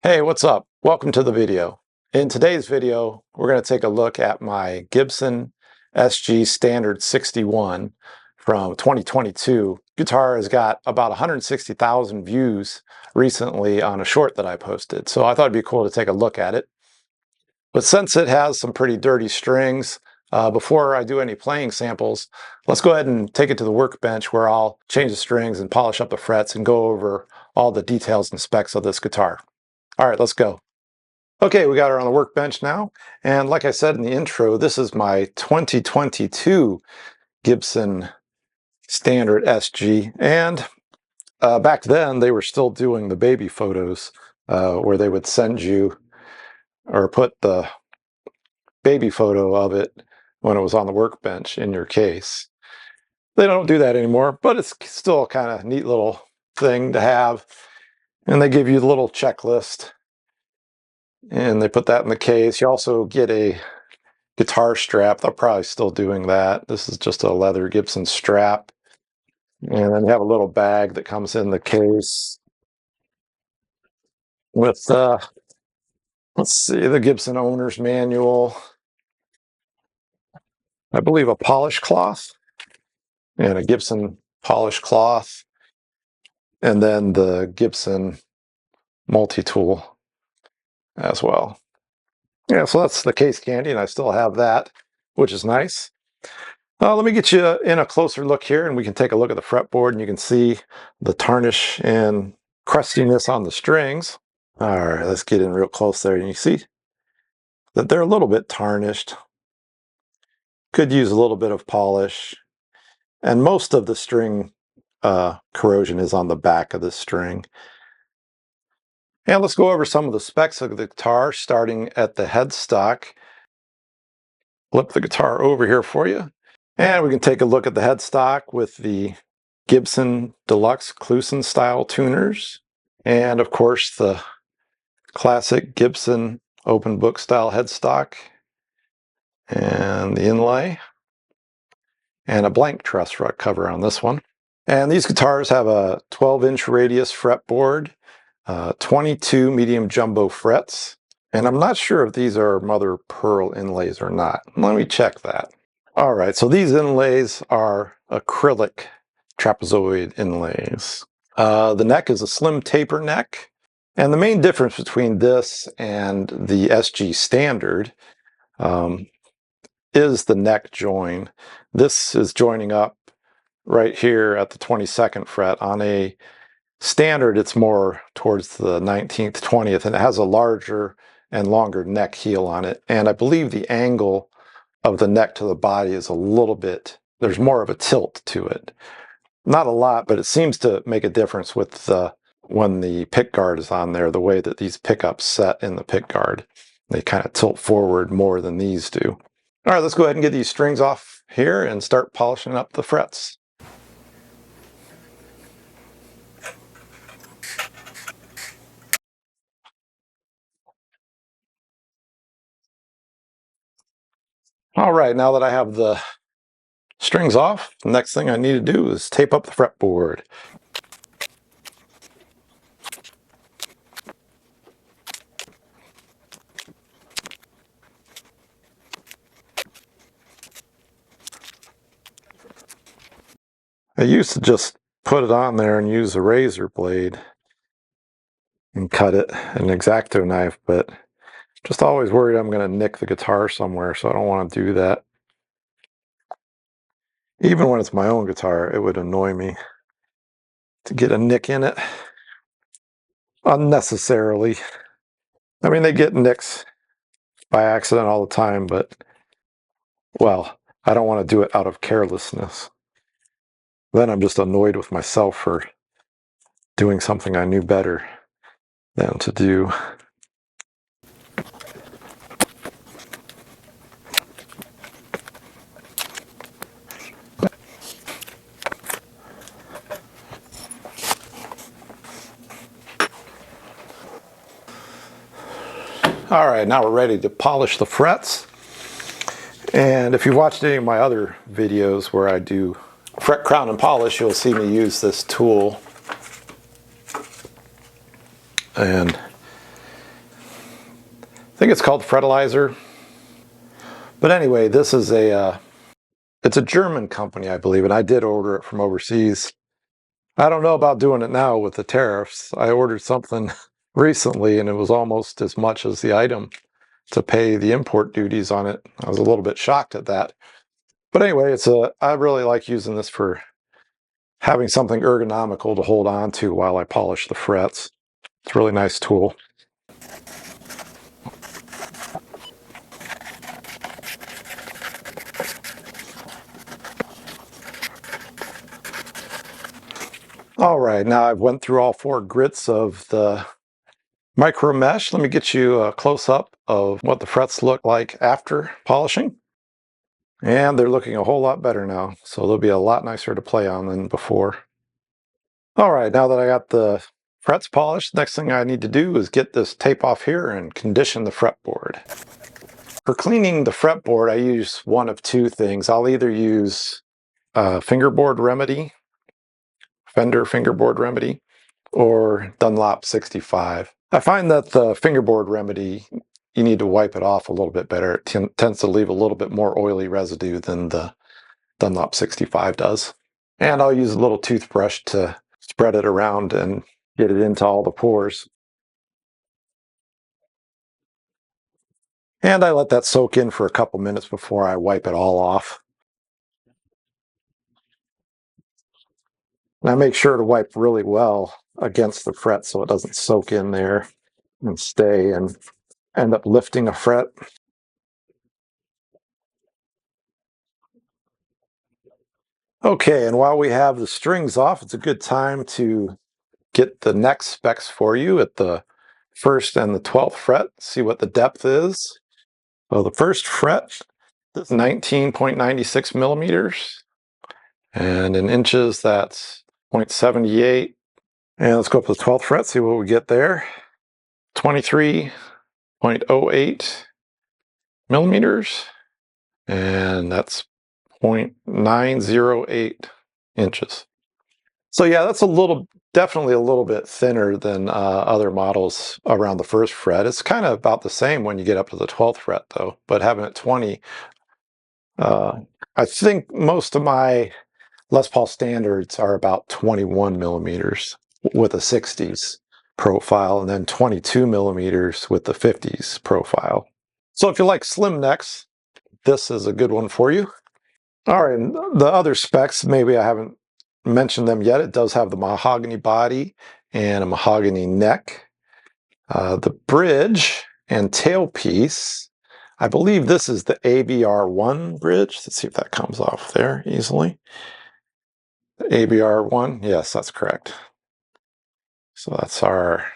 Hey, what's up? Welcome to the video. In today's video, we're going to take a look at my Gibson SG Standard 61 from 2022. Guitar has got about 160,000 views recently on a short that I posted, so I thought it'd be cool to take a look at it. But since it has some pretty dirty strings, before I do any playing samples, let's go ahead and take it to the workbench where I'll change the strings and polish up the frets and go over all the details and specs of this guitar. All right, let's go. Okay, we got her on the workbench now, and like I said in the intro, this is my 2022 Gibson Standard SG, and back then they were still doing the baby photos where they would send you or put the baby photo of it when it was on the workbench in your case. They don't do that anymore, but it's still a kind of neat little thing to have, and they give you the little checklist and they put that in the case. You also get a guitar strap. They're probably still doing that. This is just a leather Gibson strap. And then you have a little bag that comes in the case with, let's see, the Gibson owner's manual. I believe a polish cloth and a Gibson polish cloth. And then the Gibson multi-tool as well. Yeah, so that's the case candy, and I still have that, which is nice. Let me get you in a closer look here, and we can take a look at the fretboard, and you can see the tarnish and crustiness on the strings. All right, let's get in real close there, and you see that they're a little bit tarnished. Could use a little bit of polish, and most of the string corrosion is on the back of the string. And let's go over some of the specs of the guitar, starting at the headstock. Flip the guitar over here for you. And we can take a look at the headstock with the Gibson Deluxe Kluson style tuners. And of course, the classic Gibson open book style headstock. And the inlay. And a blank truss rut cover on this one. And these guitars have a 12-inch radius fretboard. 22 medium jumbo frets, and I'm not sure if these are mother pearl inlays or not. Let me check that. All right, so these inlays are acrylic trapezoid inlays. The neck is a slim taper neck, and the main difference between this and the SG Standard is the neck join. This is joining up right here at the 22nd fret. On a Standard, it's more towards the 19th, 20th, and it has a larger and longer neck heel on it. And I believe the angle of the neck to the body is a little bit, there's more of a tilt to it. Not a lot, but it seems to make a difference with when the pick guard is on there, the way that these pickups set in the pick guard. They kind of tilt forward more than these do. All right, let's go ahead and get these strings off here and start polishing up the frets. All right, now that I have the strings off, the next thing I need to do is tape up the fretboard. I used to just put it on there and use a razor blade and cut it, an X-Acto knife, but just always worried I'm going to nick the guitar somewhere, so I don't want to do that. Even when it's my own guitar, it would annoy me to get a nick in it unnecessarily. I mean, they get nicks by accident all the time, but, well, I don't want to do it out of carelessness. Then I'm just annoyed with myself for doing something I knew better than to do. All right, now we're ready to polish the frets. And if you've watched any of my other videos where I do fret crown and polish, you'll see me use this tool. And think it's called Fretilizer. But anyway, this is it's a German company, I believe, and I did order it from overseas. I don't know about doing it now with the tariffs. I ordered something recently and it was almost as much as the item to pay the import duties on it. I was a little bit shocked at that. But anyway, I really like using this for having something ergonomical to hold on to while I polish the frets. It's a really nice tool. All right, now I've went through all 4 grits of the micro mesh. Let me get you a close-up of what the frets look like after polishing. And they're looking a whole lot better now, so they'll be a lot nicer to play on than before. All right, now that I got the frets polished, next thing I need to do is get this tape off here and condition the fretboard. For cleaning the fretboard, I use one of 2 things. I'll either use fingerboard remedy, Fender fingerboard remedy, or Dunlop 65. I find that the fingerboard remedy, you need to wipe it off a little bit better. It tends to leave a little bit more oily residue than the Dunlop 65 does. And I'll use a little toothbrush to spread it around and get it into all the pores. And I let that soak in for a couple minutes before I wipe it all off. And I make sure to wipe really well against the fret so it doesn't soak in there and stay and end up lifting a fret. Okay, and while we have the strings off, it's a good time to get the neck specs for you at the 1st and the 12th fret, see what the depth is. So the 1st fret is 19.96 millimeters, and in inches that's 0.78. And let's go up to the 12th fret, see what we get there. 23.08 millimeters, and that's 0.908 inches. So yeah, that's definitely a little bit thinner than other models around the 1st fret. It's kind of about the same when you get up to the 12th fret though, but having it 20, I think most of my Les Paul standards are about 21 millimeters with a 60s profile, and then 22 millimeters with the 50s profile. So if you like slim necks, this is a good one for you. All right, and the other specs, maybe I haven't mentioned them yet. It does have the mahogany body and a mahogany neck. The bridge and tailpiece, I believe this is the ABR1 bridge. Let's see if that comes off there easily. The ABR1, yes, that's correct. So that's our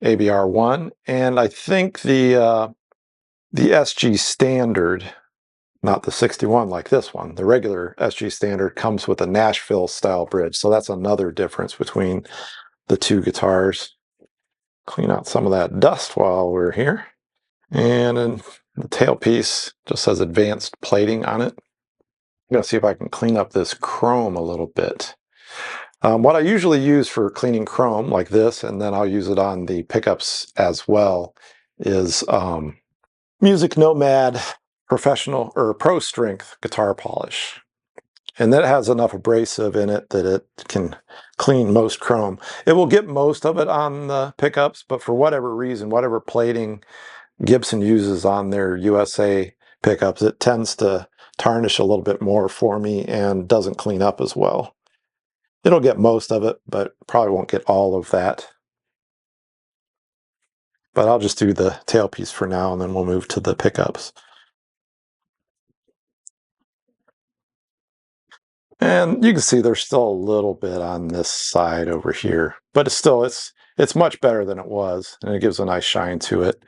ABR1, and I think the SG Standard, not the 61 like this one, the regular SG Standard comes with a Nashville style bridge, so that's another difference between the 2 guitars. Clean out some of that dust while we're here. And then the tailpiece just has advanced plating on it. I'm going to see if I can clean up this chrome a little bit. What I usually use for cleaning chrome like this, and then I'll use it on the pickups as well, is Music Nomad Professional or Pro Strength guitar polish. And that has enough abrasive in it that it can clean most chrome. It will get most of it on the pickups, but for whatever reason, whatever plating Gibson uses on their USA pickups, it tends to tarnish a little bit more for me and doesn't clean up as well. It'll get most of it, but probably won't get all of that. But I'll just do the tailpiece for now, and then we'll move to the pickups. And you can see there's still a little bit on this side over here, but it's much better than it was, and it gives a nice shine to it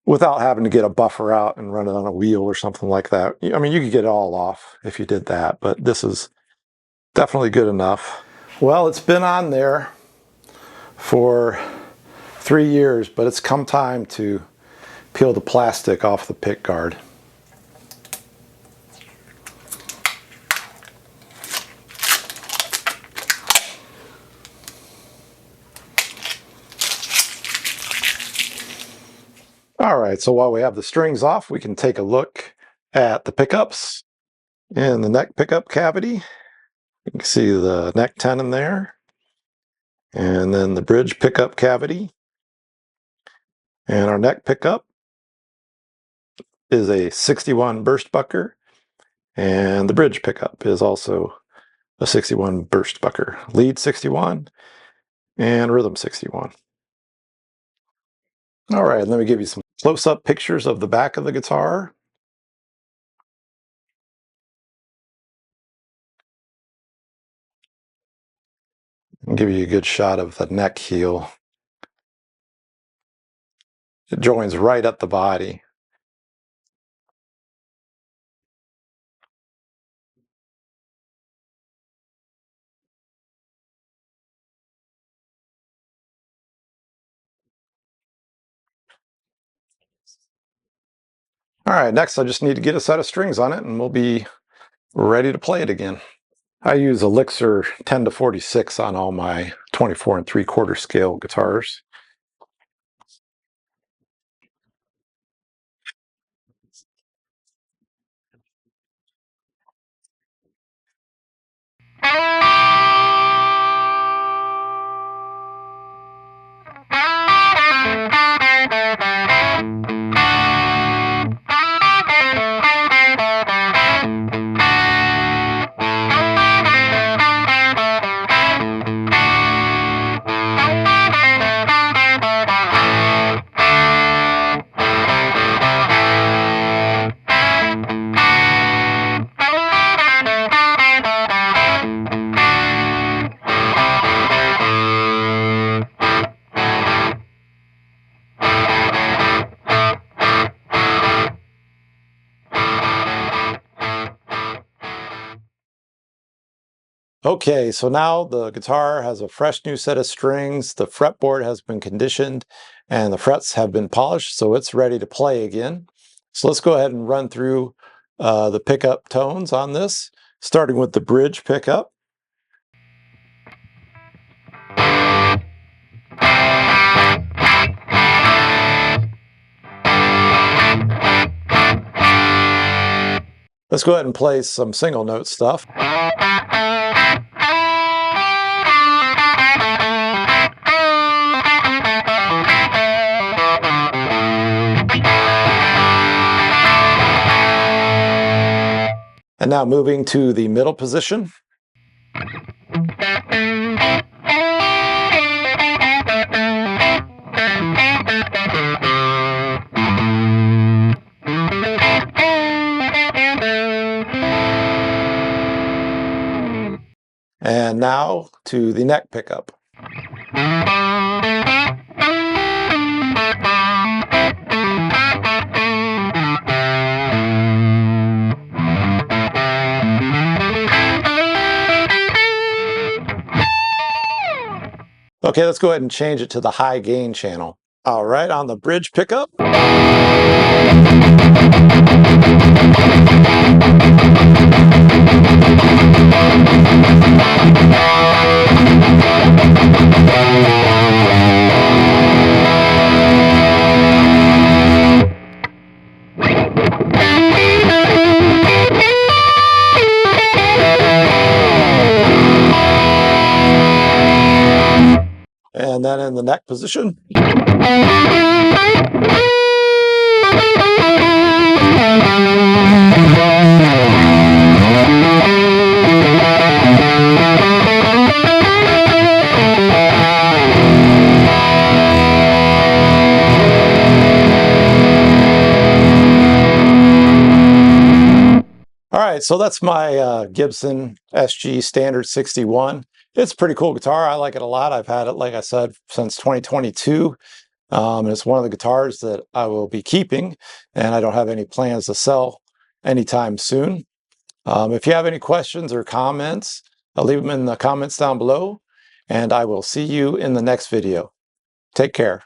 without having to get a buffer out and run it on a wheel or something like that. I mean, you could get it all off if you did that, but this is definitely good enough. Well, it's been on there for 3 years, but it's come time to peel the plastic off the pick guard. All right, so while we have the strings off, we can take a look at the pickups in the neck pickup cavity. You can see the neck tenon there, and then the bridge pickup cavity. And our neck pickup is a 61 burst bucker, and the bridge pickup is also a 61 burst bucker. Lead 61 and rhythm 61. All right, let me give you some close-up pictures of the back of the guitar. I'll give you a good shot of the neck heel. It joins right at the body. All right, next I just need to get a set of strings on it and we'll be ready to play it again. I use Elixir 10-46 on all my 24 3/4 scale guitars. Okay, so now the guitar has a fresh new set of strings, the fretboard has been conditioned, and the frets have been polished, so it's ready to play again. So let's go ahead and run through the pickup tones on this, starting with the bridge pickup. Let's go ahead and play some single note stuff. And now moving to the middle position. And now to the neck pickup. Okay, let's go ahead and change it to the high gain channel. All right, on the bridge pickup. And then in the neck position. All right, so that's my Gibson SG Standard 61. It's a pretty cool guitar. I like it a lot. I've had it, like I said, since 2022. And it's one of the guitars that I will be keeping, and I don't have any plans to sell anytime soon. If you have any questions or comments, leave them in the comments down below, and I will see you in the next video. Take care.